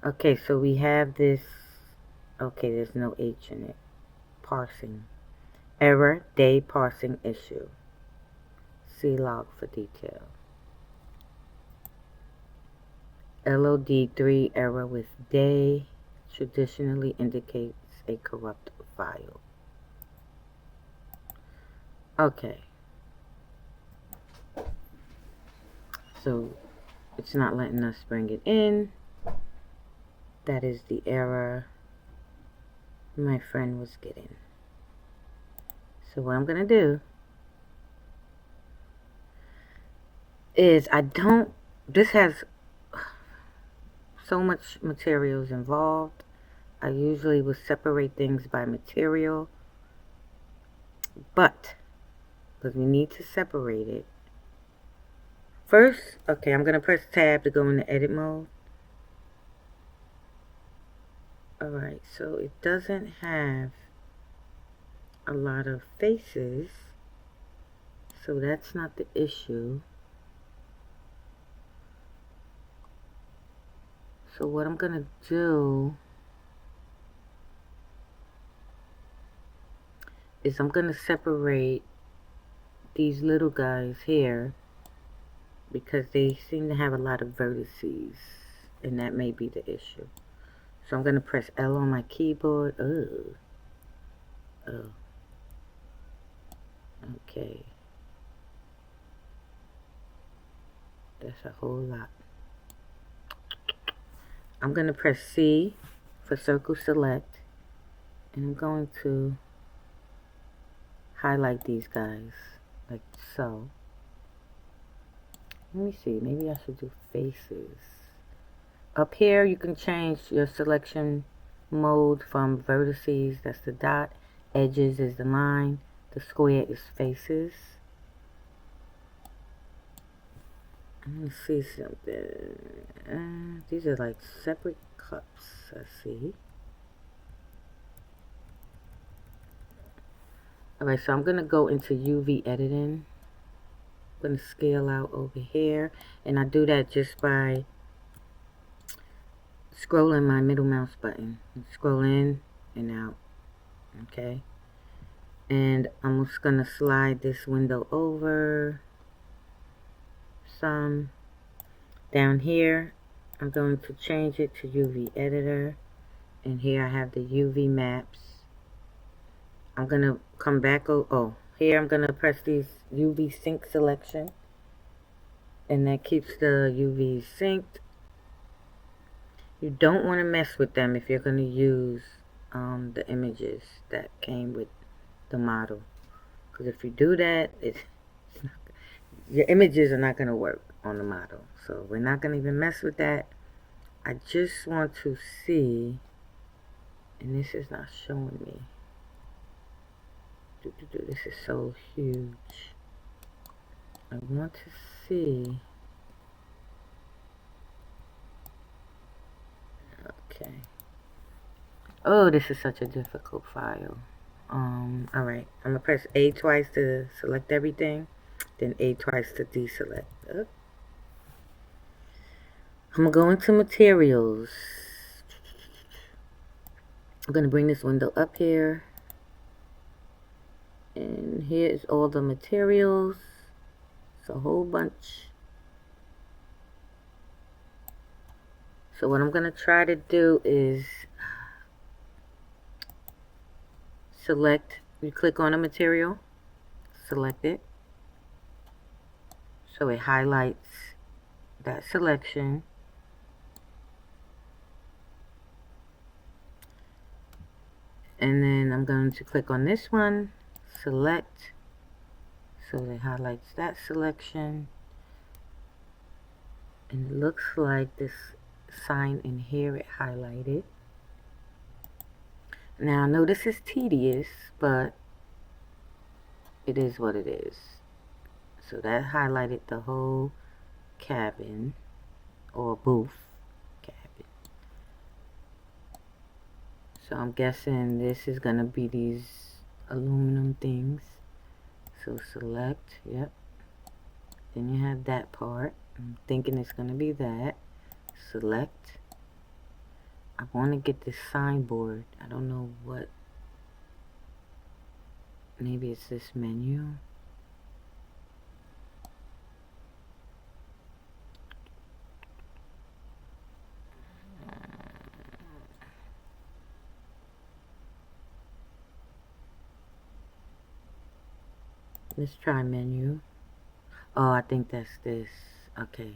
Okay, so we have this. Okay, there's no H in it. Parsing. Error, day parsing issue. See log for detail. LOD3 error with day traditionally indicates a corrupt file. Okay. So it's not letting us bring it in. That is the error my friend was getting. So what I'm going to do is this has so much materials involved. I usually would separate things by material, but because we need to separate it. First, okay, I'm going to press tab to go into edit mode. Alright, so it doesn't have a lot of faces, so that's not the issue. So what I'm going to do is I'm going to separate these little guys here because they seem to have a lot of vertices, and that may be the issue. So I'm going to press L on my keyboard. Oh. Okay. That's a whole lot. I'm going to press C for circle select, and I'm going to highlight these guys like so. Let me see, maybe I should do faces. Up here you can change your selection mode from vertices, that's the dot, edges is the line, the square is faces. I'm gonna see something. These are like separate cups, I see. Alright, so I'm gonna go into UV editing. I'm gonna scale out over here, and I do that just by scrolling my middle mouse button. Scroll in and out. Okay. And I'm just gonna slide this window over some. Down here, I'm going to change it to UV editor. And here I have the UV maps. I'm gonna come back. Here I'm gonna press these UV sync selection. And that keeps the UVs synced. You don't want to mess with them if you're going to use the images that came with the model. Because if you do that, your images are not going to work on the model. So we're not going to even mess with that. I just want to see, and this is not showing me. This is so huge. I want to see. Okay. Oh, this is such a difficult file. Alright. I'm gonna press A twice to select everything, then A twice to deselect. I'm gonna go into materials. I'm gonna bring this window up here. And here is all the materials. It's a whole bunch. So what I'm gonna try to do is select, you click on a material, select it. So it highlights that selection. And then I'm going to click on this one, select, so it highlights that selection. And it looks like this sign in here, it highlighted. Now I know this is tedious, but it is what it is. So that highlighted the whole cabin, or booth cabin. So I'm guessing this is gonna be these aluminum things. So select, yep. Then you have that part. I'm thinking it's gonna be that. Select. I want to get this signboard. I don't know what. Maybe it's this menu. Let's try menu. Oh, I think that's this. Okay.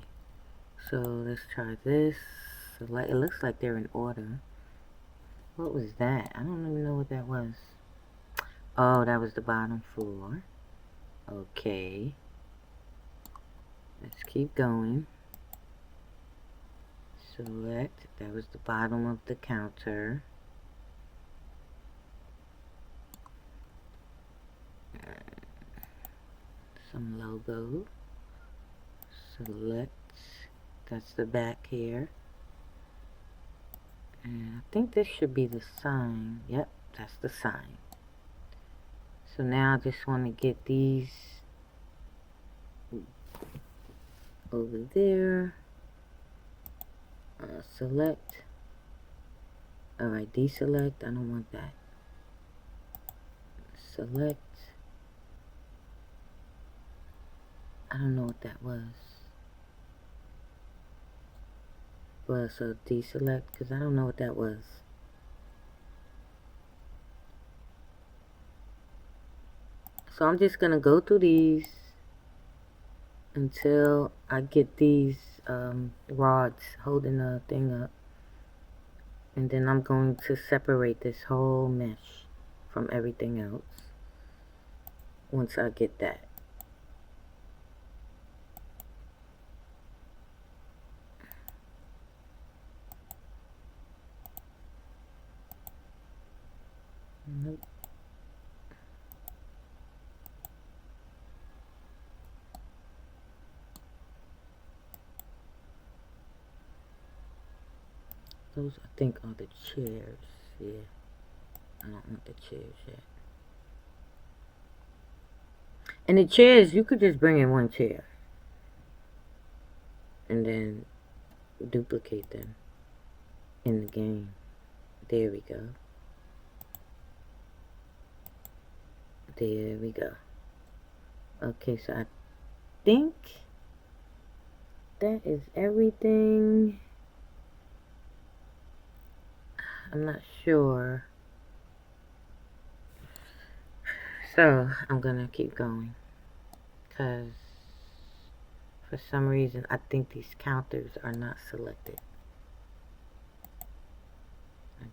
So let's try this. Select. It looks like they're in order. What was that? I don't even know what that was. Oh, that was the bottom floor. Okay. Let's keep going. Select. That was the bottom of the counter. Some logo. Select. That's the back here. And I think this should be the sign. Yep, that's the sign. So now I just want to get these over there. Select. Alright, deselect. I don't want that. Select. I don't know what that was. Well, so deselect, because I don't know what that was. So I'm just going to go through these until I get these rods holding the thing up. And then I'm going to separate this whole mesh from everything else once I get that. Nope. Those, I think, are the chairs. Yeah. I don't want the chairs yet. And the chairs, you could just bring in one chair. And then duplicate them in the game. There we go. There we go. Okay, so I think that is everything. I'm not sure. So I'm gonna keep going because for some reason I think these counters are not selected.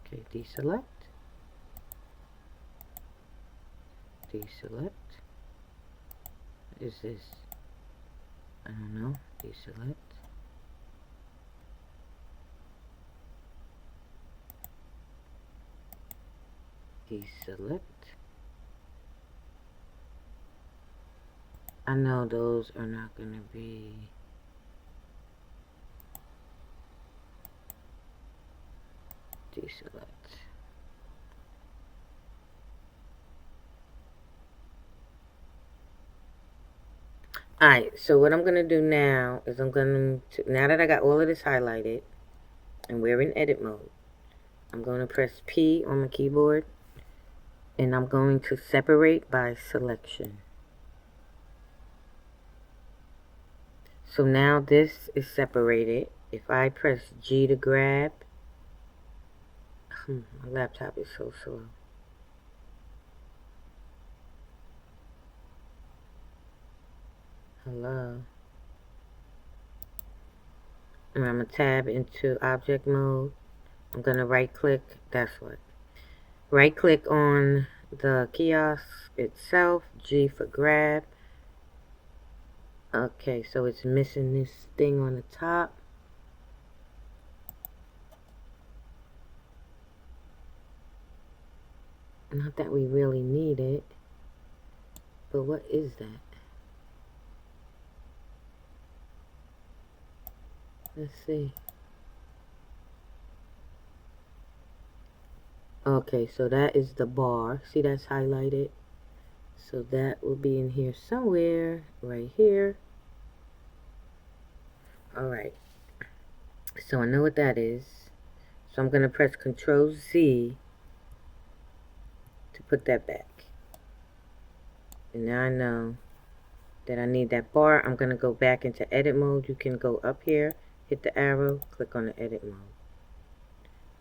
Okay, deselect. Deselect. What is this? I don't know. Deselect. Deselect. I know those are not going to be... Deselect. Alright, so what I'm going to do now is I'm going to... Now that I got all of this highlighted and we're in edit mode, I'm going to press P on my keyboard and I'm going to separate by selection. So now this is separated. If I press G to grab, my laptop is so slow. Hello. And I'm going to tab into object mode. I'm going to right click. That's what. Right click on the kiosk itself. G for grab. Okay, so it's missing this thing on the top. Not that we really need it. But what is that? Let's see. Okay, so that is the bar. See, that's highlighted. So that will be in here somewhere, right here. Alright. So I know what that is. So So I'm going to press Control Z to put that back. And now I know that I need that bar. I'm going to go back into edit mode. You can go up here, hit the arrow, click on the edit mode.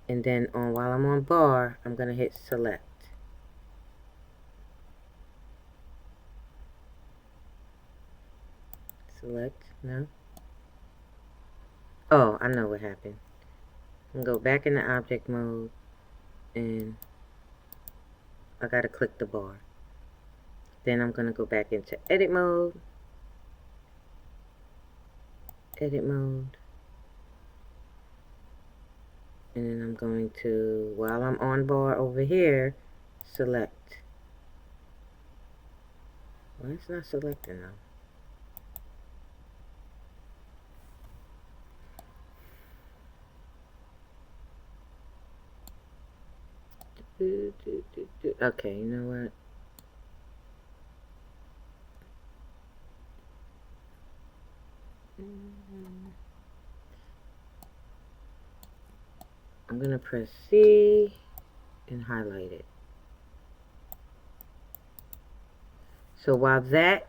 And then while I'm on bar, I'm going to hit select. Select, no. Oh, I know what happened. I'm going to go back into object mode and I got to click the bar. Then I'm going to go back into edit mode. Edit mode. And then I'm going to, while I'm on bar over here, select. Well, it's not selecting now. Okay, you know what? I'm going to press C and highlight it. So while that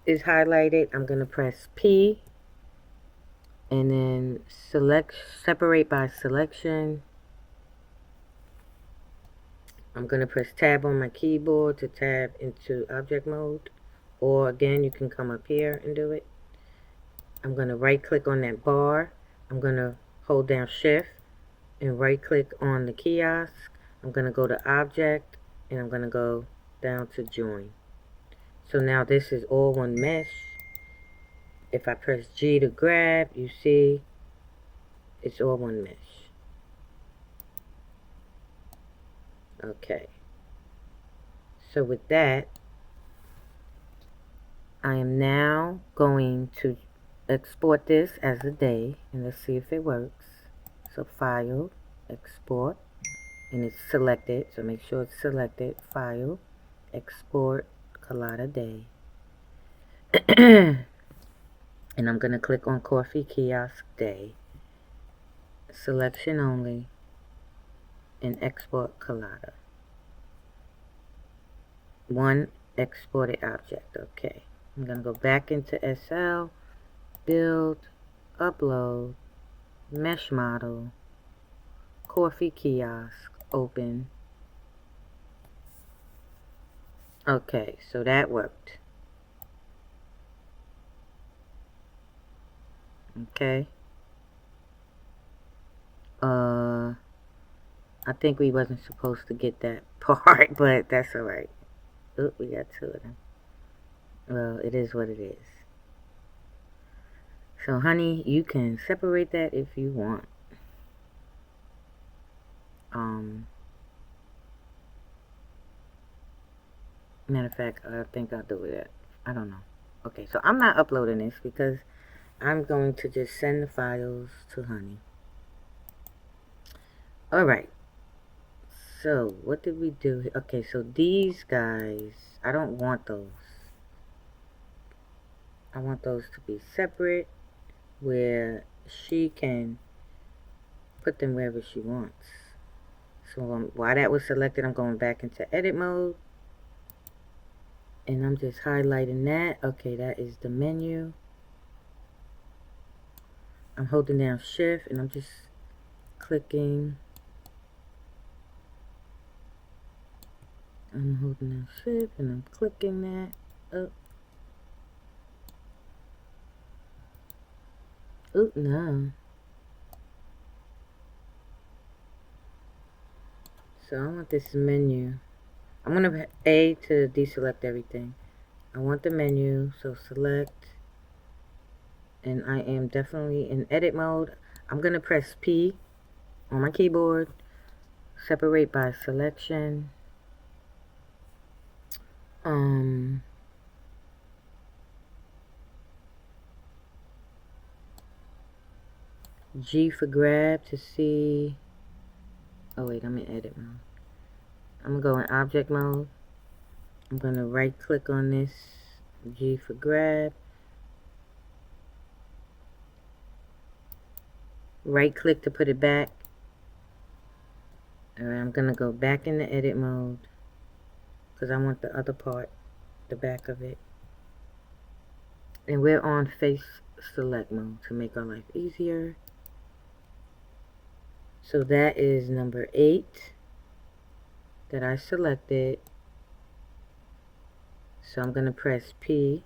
is highlighted, I'm going to press P and then select, separate by selection. I'm going to press tab on my keyboard to tab into object mode, or again you can come up here and do it. I'm going to right click on that bar. I'm going to hold down shift and right click on the kiosk. I'm going to go to object and I'm going to go down to join. So now this is all one mesh. If I press G to grab, you see it's all one mesh. Okay. So with that, I am now going to export this as a day, and let's see if it works. So file, export, and it's selected, so make sure it's selected. File, export, Collada Day. And I'm going to click on Coffee Kiosk Day, selection only, and export Collada. One exported object. Okay. I'm going to go back into SL, build, upload, mesh model, Coffee Kiosk, open. Okay, so that worked. Okay. I think we wasn't supposed to get that part, but that's alright. Oop, we got two of them. Well, it is what it is. So, honey, you can separate that if you want. Matter of fact, I think I'll do it. I don't know. Okay, so I'm not uploading this because I'm going to just send the files to Hunny. Alright. So, what did we do? Okay, so these guys, I don't want those. I want those to be separate, where she can put them wherever she wants. So while that was selected, I'm going back into edit mode. And I'm just highlighting that. Okay, that is the menu. I'm holding down shift and I'm just clicking. I'm holding down shift and I'm clicking that up. Oop, no. So I want this menu. I'm going to A to deselect everything. I want the menu, so select. And I am definitely in edit mode. I'm going to press P on my keyboard. Separate by selection. G for grab to see. Oh wait, I'm in edit mode. I'm going to go in object mode. I'm going to right click on this. G for grab. Right click to put it back. I'm going to go back into edit mode because I want the other part, the back of it. And we're on face select mode to make our life easier. So that is number 8 that I selected. So I'm going to press P.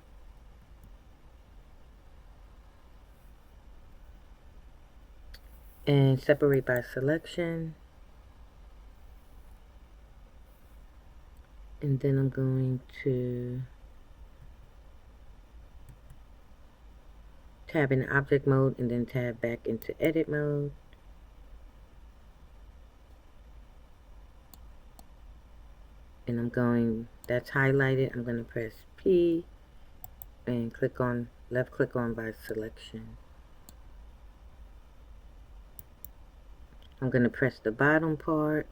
And separate by selection. And then I'm going to tab in object mode and then tab back into edit mode. And I'm going, that's highlighted, I'm going to press P and click on, left click on by selection. I'm going to press the bottom part,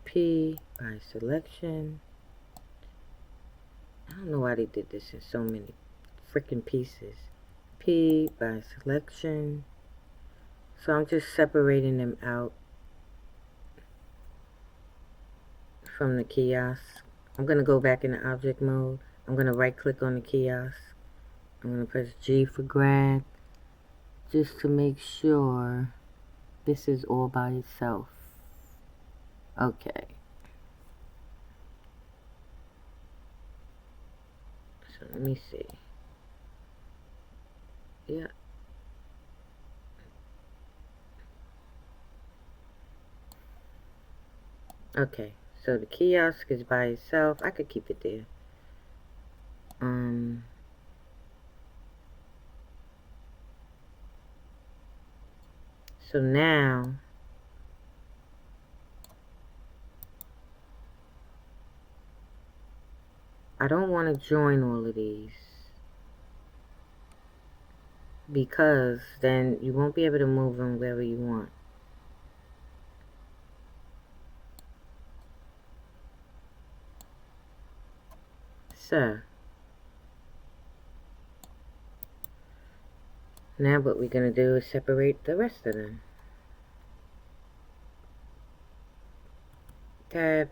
P by selection. I don't know why they did this in so many freaking pieces. P by selection. So I'm just separating them out from the kiosk. I'm going to go back into object mode. I'm going to right click on the kiosk. I'm going to press G for grab just to make sure this is all by itself. Okay. So let me see. Yeah. Okay. So the kiosk is by itself. I could keep it there. So now I don't want to join all of these because then you won't be able to move them wherever you want. So now what we're going to do is separate the rest of them. Tab.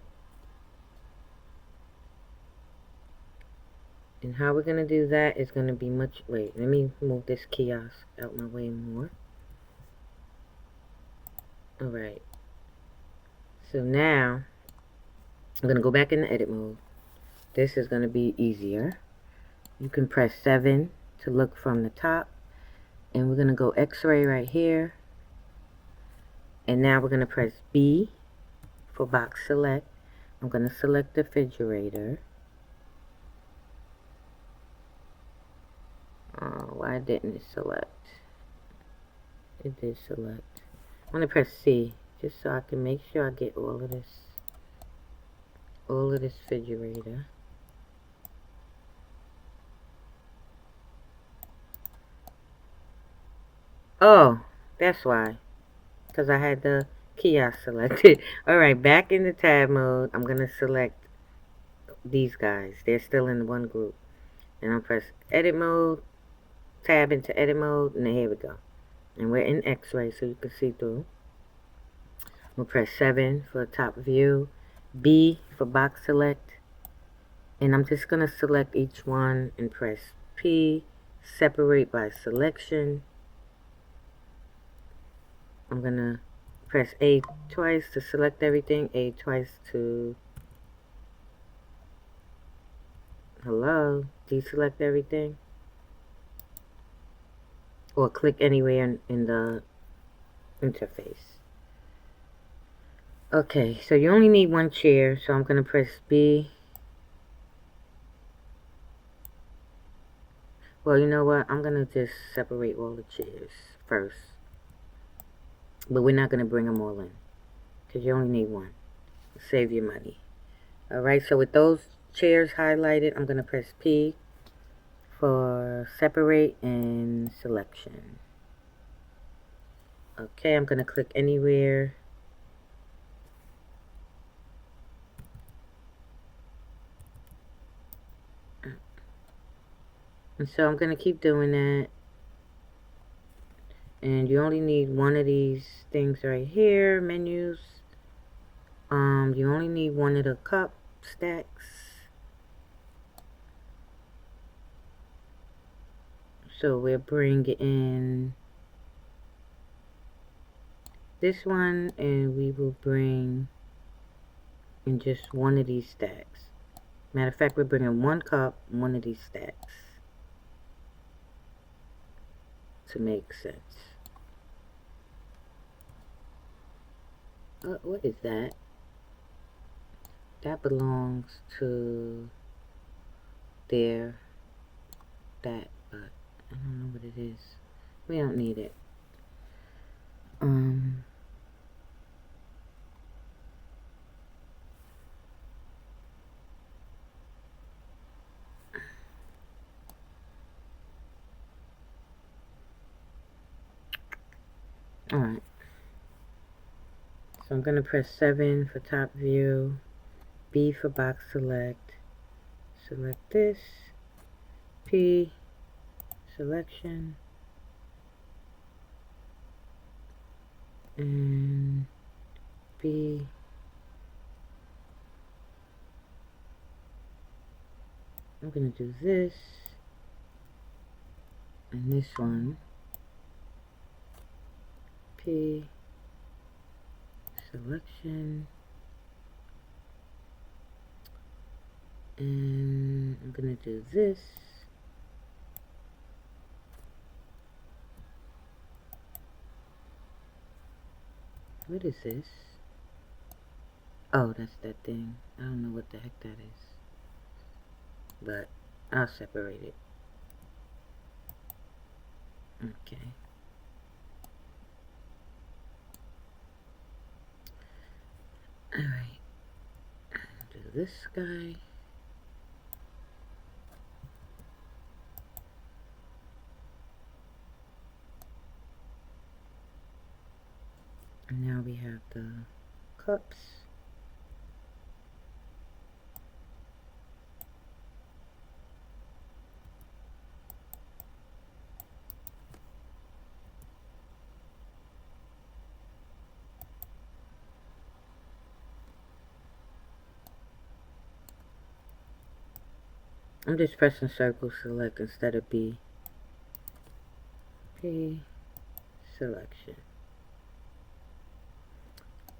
And how we're going to do that is going to be much... Wait, let me move this kiosk out my way more. Alright. So now, I'm going to go back into edit mode. This is going to be easier. You can press 7 to look from the top. And we're going to go X-ray right here. And now we're going to press B for box select. I'm going to select the refrigerator. Why didn't it select? It did select. I'm going to press C just so I can make sure I get all of this refrigerator. Oh, that's why. Because I had the kiosk selected. Alright, back in the tab mode, I'm going to select these guys. They're still in one group. And I'll press edit mode, tab into edit mode, and here we go. And we're in X-ray so you can see through. We'll press 7 for top view, B for box select, and I'm just going to select each one and press P, separate by selection. I'm going to press A twice to select everything, A twice to, deselect everything, or click anywhere in the interface. Okay, so you only need one chair, so I'm going to press B. Well, you know what? I'm going to just separate all the chairs first. But we're not going to bring them all in, because you only need one. Save your money. Alright, so with those chairs highlighted, I'm going to press P for separate and selection. Okay, I'm going to click anywhere. And so I'm going to keep doing that. And you only need one of these things right here, menus. You only need one of the cup stacks. So we'll bring in this one, and we will bring in just one of these stacks. Matter of fact, we're bringing one cup, one of these stacks, to make sense. What is that? That belongs to there, that, but I don't know what it is. We don't need it. Alright. So I'm going to press 7 for top view, B for box select, select this, P, selection, and B, I'm going to do this, and this one, P, selection, and I'm going to do this, what is this? Oh, that's that thing. I don't know what the heck that is, but I'll separate it. Okay. Alright. Do this guy. And now we have the cups. I'm just pressing circle select instead of B. P, selection.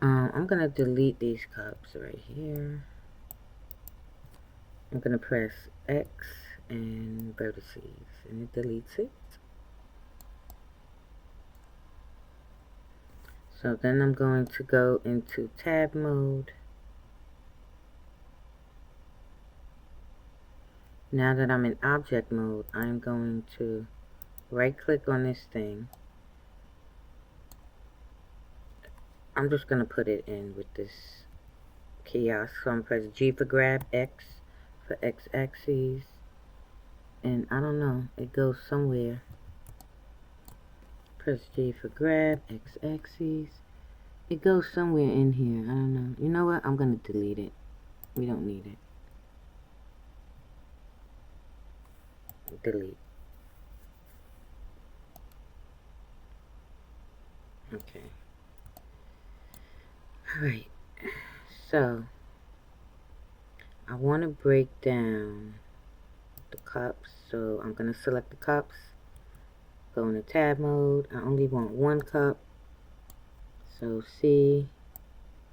I'm gonna delete these cups right here. I'm gonna press X and vertices, and it deletes it. So then I'm going to go into tab mode. Now that I'm in object mode, I'm going to right click on this thing. I'm just gonna put it in with this kiosk. So I'm press G for grab, X for X axis, and I don't know, it goes somewhere. Press G for grab, X axis. It goes somewhere in here. I don't know. You know what? I'm gonna delete it. We don't need it. Delete. Okay. Alright. So I want to break down the cups. So I'm gonna select the cups. Go into tab mode. I only want one cup. So C.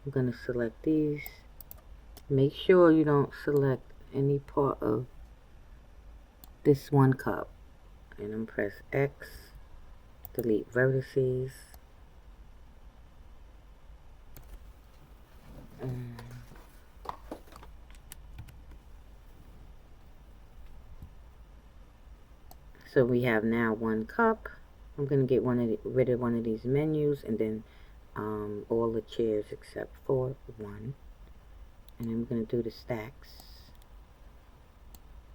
I'm gonna select these. Make sure you don't select any part of this one cup. And I'm press X. Delete vertices. So we have now one cup. I'm going to get rid of one of these menus, and then all the chairs except for one. And then we're going to do the stacks.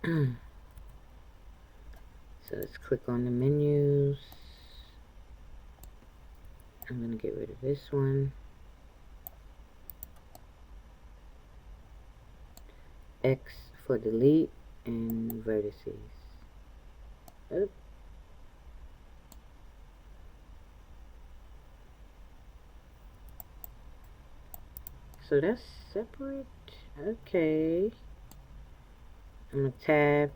So let's click on the menus. I'm going to get rid of this one. X for delete and vertices. Oop. So that's separate. Okay. I'm going to tab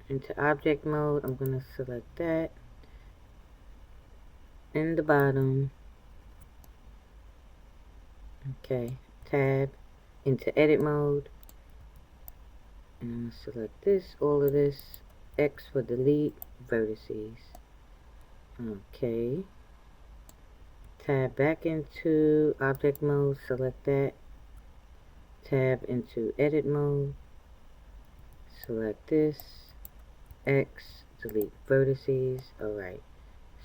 into object mode. I'm going to select that. In the bottom. Okay. Tab into edit mode. And I'm going to select this, all of this. X for delete vertices. Okay. Tab back into object mode. Select that. Tab into edit mode. Select this. X, delete vertices. Alright.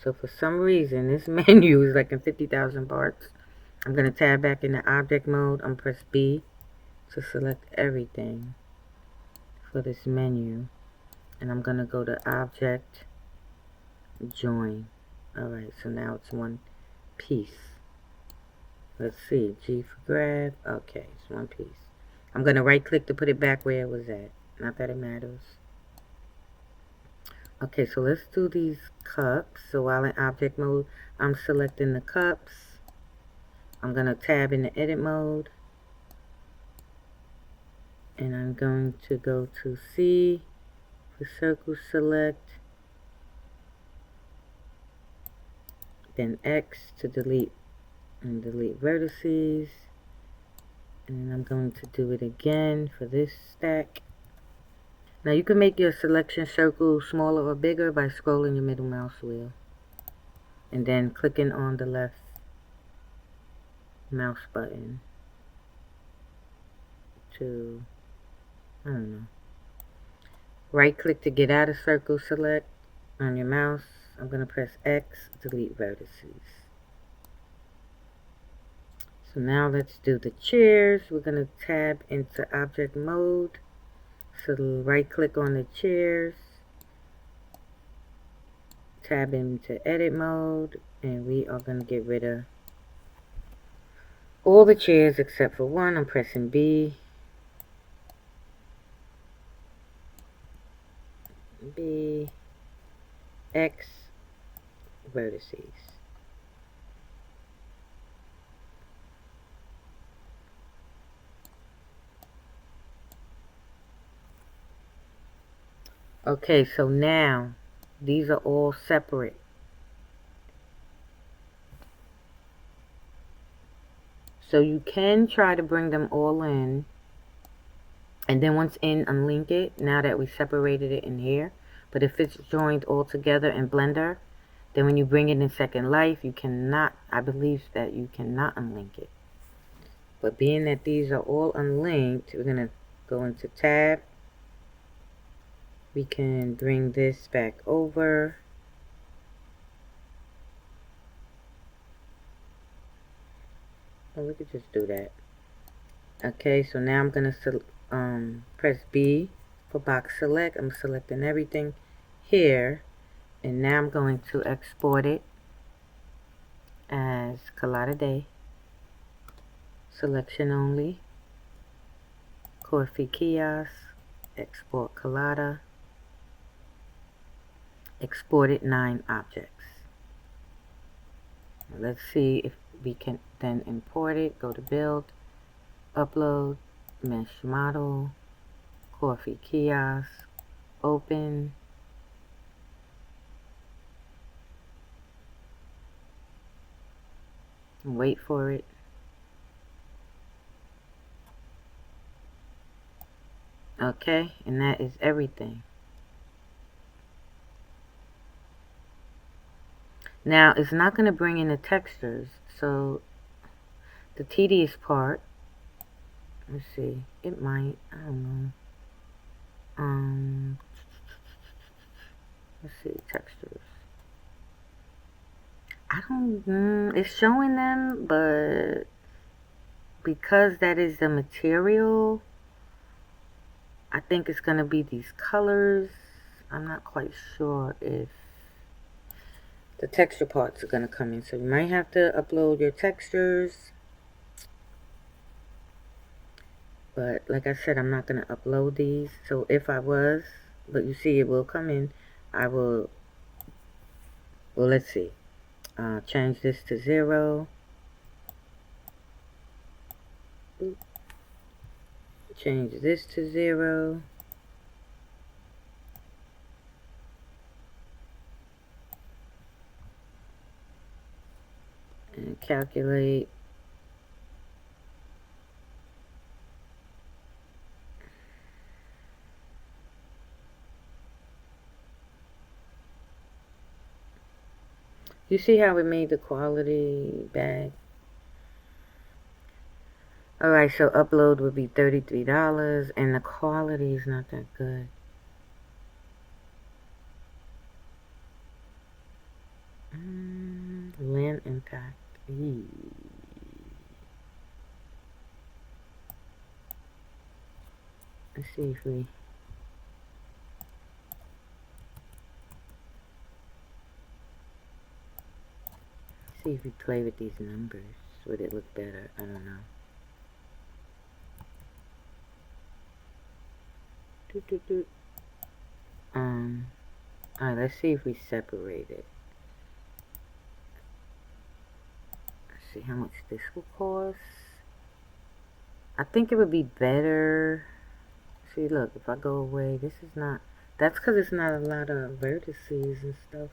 So for some reason, this menu is like in 50,000 parts. I'm going to tab back into object mode. I'm press B to select everything for this menu. And I'm going to go to object, join. Alright, so now it's one piece. Let's see, G for grab. Okay, it's one piece. I'm going to right click to put it back where it was at. Not that it matters. Okay, so let's do these cups. So while in object mode, I'm selecting the cups. I'm going to tab into edit mode. And I'm going to go to C for circle select. Then X to delete and delete vertices. And then I'm going to do it again for this stack. Now you can make your selection circle smaller or bigger by scrolling your middle mouse wheel. And then clicking on the left mouse button to, I don't know. Right click to get out of circle select on your mouse. I'm going to press X, delete vertices. So now let's do the chairs. We're going to tab into object mode. So right click on the chairs. Tab into edit mode. And we are going to get rid of all the chairs except for one. I'm pressing B. B. X. Vertices. Okay, so now these are all separate. So you can try to bring them all in. And then once in, unlink it, now that we separated it in here. But if it's joined all together in Blender, then when you bring it in Second Life, you cannot, I believe that you cannot unlink it. But being that these are all unlinked, we're going to go into tab. We can bring this back over. Or we could just do that. Okay, so now I'm going to press B for box select. I'm selecting everything here. And now I'm going to export it as dae. Selection only. Corfi kiosk. Export collada. Exported 9 objects. Now let's see if we can then import it. Go to build. Upload. Mesh model. Corfi kiosk. Open. And wait for it. Okay, and that is everything. Now, it's not going to bring in the textures, so the tedious part, let's see, it might, I don't know, let's see, textures. I don't, it's showing them, but because that is the material, I think it's going to be these colors. I'm not quite sure if the texture parts are going to come in. So you might have to upload your textures. But like I said, I'm not going to upload these. So if I was, but you see it will come in, I will, well, let's see. Change this to 0. Change this to 0. And calculate. You see how it made the quality bad? Alright, so upload would be $33, and the quality is not that good. Land impact. Let's see if we... See if we play with these numbers. Would it look better? I don't know. Alright, let's see if we separate it. Let's see how much this will cost. I think it would be better. See, look, if I go away, this is not... That's because it's not a lot of vertices and stuff.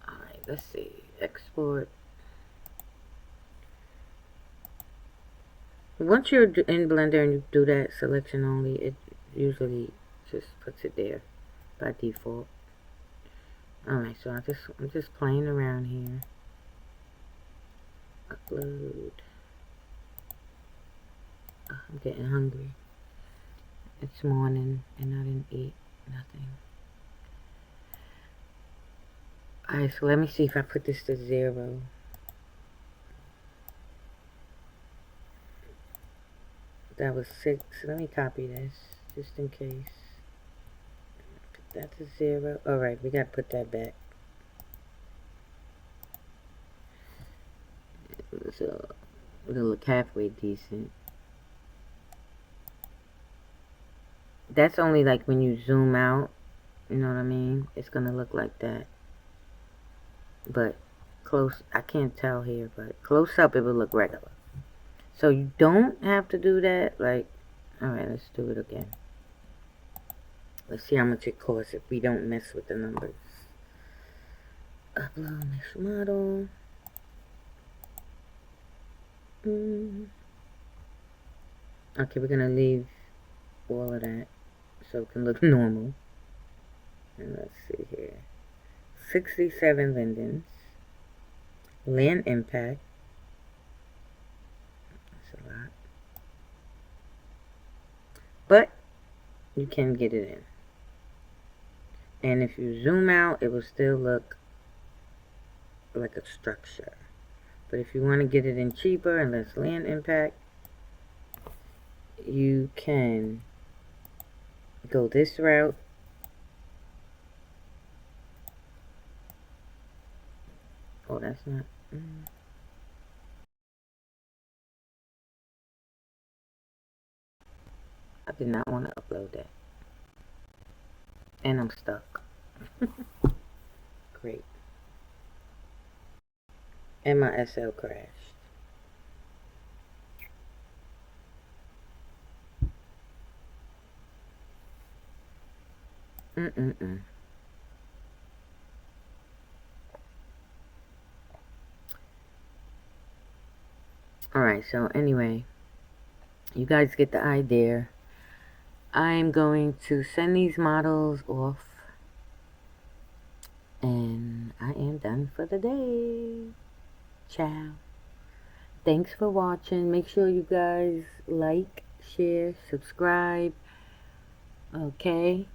Alright, let's see. Export. Once you're in Blender and you do that selection only, it usually just puts it there by default. Alright, so I'm just playing around here. Upload. Oh, I'm getting hungry. It's morning and I didn't eat nothing. Alright, so let me see if I put this to 0. That was 6. Let me copy this just in case. Put that to 0. Alright, we gotta put that back. So it'll look halfway decent. That's only like when you zoom out, you know what I mean? It's gonna look like that. But close, I can't tell here, but close up it will look regular. So you don't have to do that. Like, alright, let's do it again. Let's see how much it costs if we don't mess with the numbers. Upload next model. Okay, we're gonna leave all of that so it can look normal. And let's see here. 67 lindens. Land impact. That's a lot. But you can get it in. And if you zoom out, it will still look like a structure. But if you want to get it in cheaper and less land impact, you can go this route. Oh, that's not... I did not want to upload that. And I'm stuck. Great. And my SL crashed. Alright, so anyway, you guys get the idea. I'm going to send these models off. And I am done for the day. Ciao. Thanks for watching. Make sure you guys like, share, subscribe. Okay.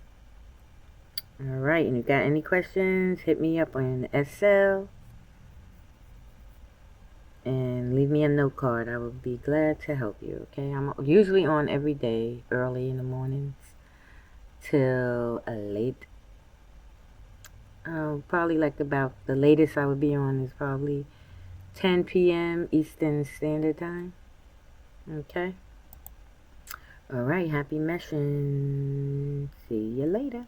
Alright, and if you got any questions, hit me up on SL. And leave me a note card. I will be glad to help you, okay? I'm usually on every day, early in the mornings, till late. Probably like about, the latest I would be on is probably 10 p.m. Eastern Standard Time. Okay? Alright, happy meshing. See you later.